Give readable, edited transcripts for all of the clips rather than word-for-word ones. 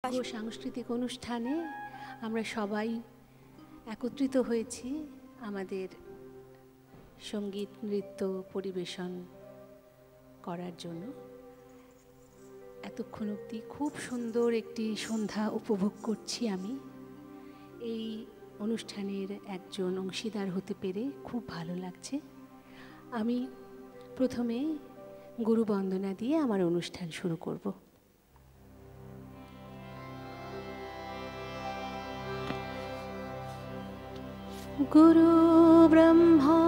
সাংস্কৃতিক অনুষ্ঠানে আমরা সবাই একত্রিত হয়েছি আমাদের সঙ্গীত নৃত্য পরিবেশন করার জন্য। এতক্ষণ অবধি খুব সুন্দর একটি সন্ধ্যা উপভোগ করছি। আমি এই অনুষ্ঠানের একজন অংশীদার হতে পেরে খুব ভালো লাগছে। আমি প্রথমে গুরু বন্দনা দিয়ে আমার অনুষ্ঠান শুরু করব। गुरु ब्रह्मा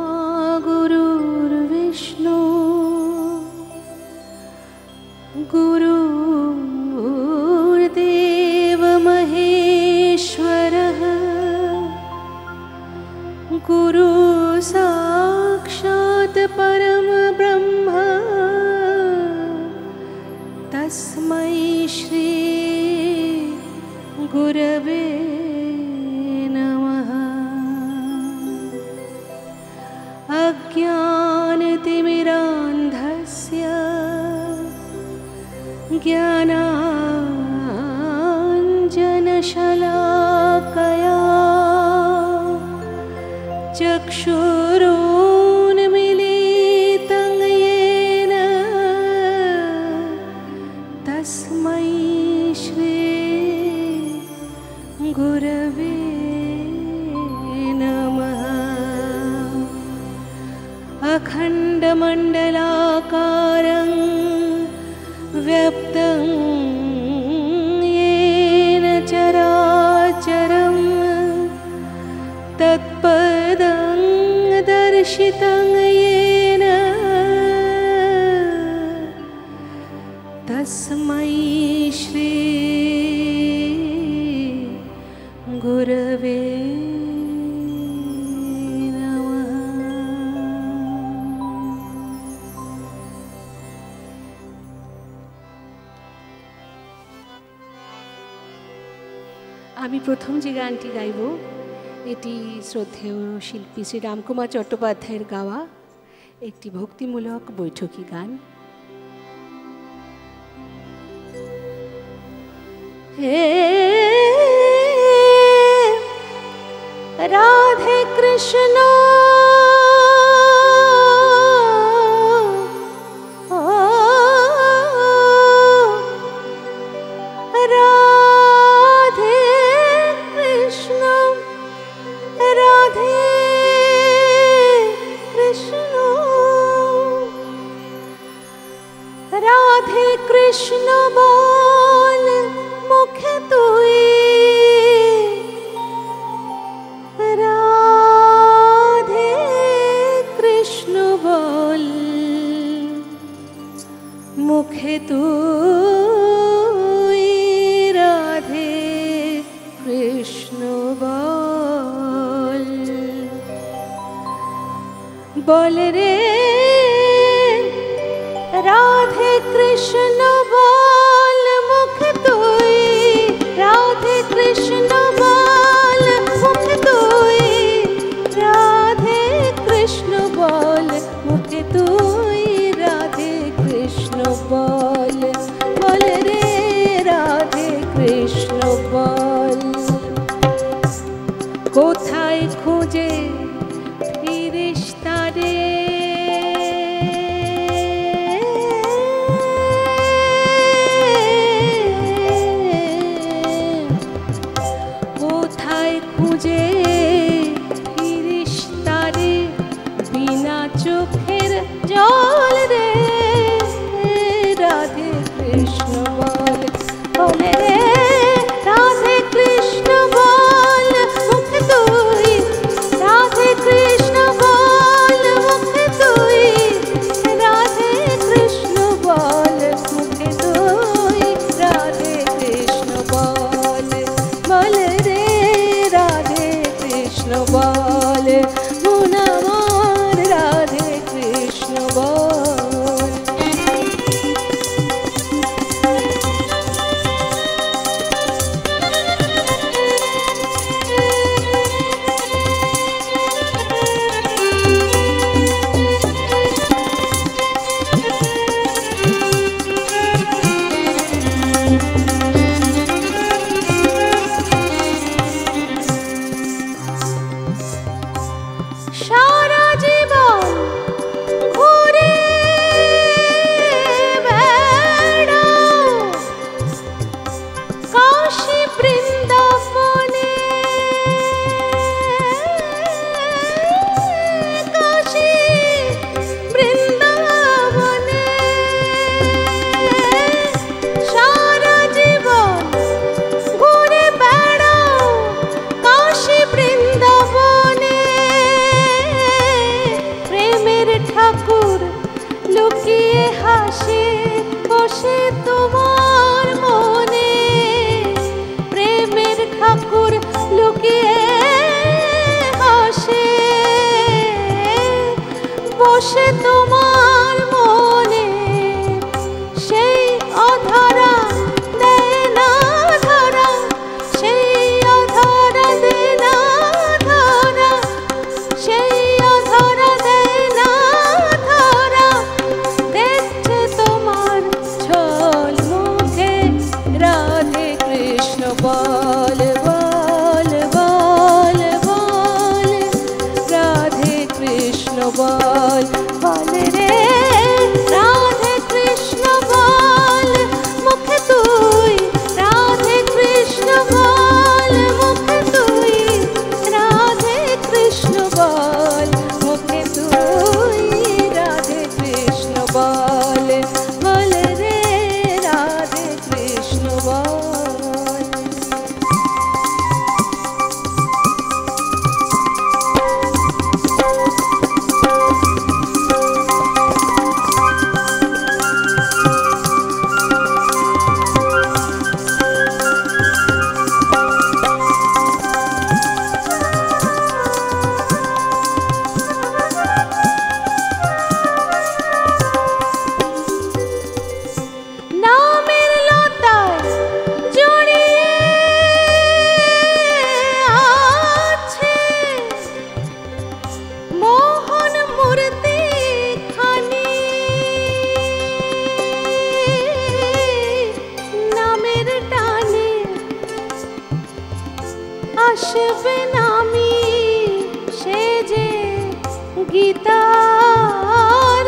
गुरुर्विष्णु गुरुर्देव महेश्वरः गुरु साक्षात् परम ब्रह्म तस्मै श्री गुरवे अज्ञानतिमिरान्धस्य ज्ञानाञ्जनशलाकया चक्षुरुन्मीलितं येन तस्मै श्री गुरवे अखण्डमण्डलाकारं व्याप्तं येन चराचरं तत्पदं दर्शितं येन तस्मै श्री गुरवे আমি প্রথম যে গানটি গাইব এটি শ্রদ্ধেয় শিল্পী শ্রী রামকুমার চট্টোপাধ্যায়ের গাওয়া একটি ভক্তিমূলক বৈঠকি গান। হে রাধে কৃষ্ণ कृष्ण बोल मुख तुई राधे कृष्ण बोल मुख तुई राधे कृष्ण बोल रे राधे कृष्ण बोल मुख तुई राधे कृष्ण बोल मुख तुई राधे कृष्ण बोल मुख तुई राधे कृष्ण बोल रे राधे कृष्ण बोल कोथाय खोजे फिरिस तारे जल रे राधे कृष्ण बोल रे राधे कृष्ण बोल मुख तुई राधे কৃষ্ণ বল বল বল বল রাধে কৃষ্ণ বল বল রে রাধে কৃষ্ণ বল মুখে তুই রাধে কৃষ্ণ বল মুখে তুই রাধে কৃষ্ণ বল মুখে তুই রাধে কৃষ্ণ বল বল রে রাধে কৃষ্ণ বল। নামের লতায় জড়িয়ে আছে মোহন মূর্তি খানি নামের টানে আসবে নামি সে যে গীতার